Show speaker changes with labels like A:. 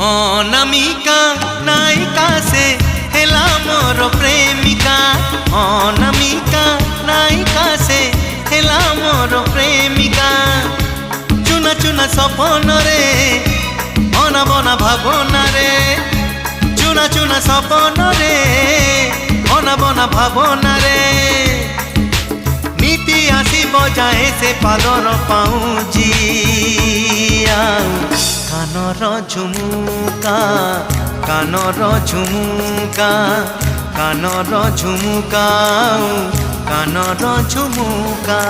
A: अनामिका नायिका से हेला मोर प्रेमिका। अनामिका नायिका से हेला मोर प्रेमिका। चुना चुना सपन रे अना बना भावना रे। चुना चुना सपन रे अना बना भावना रे। नीति आसी बजाए से पादर पाऊँजी कानर झुमुका कानर झुमुका कानर झुमुका कानर झुमुका।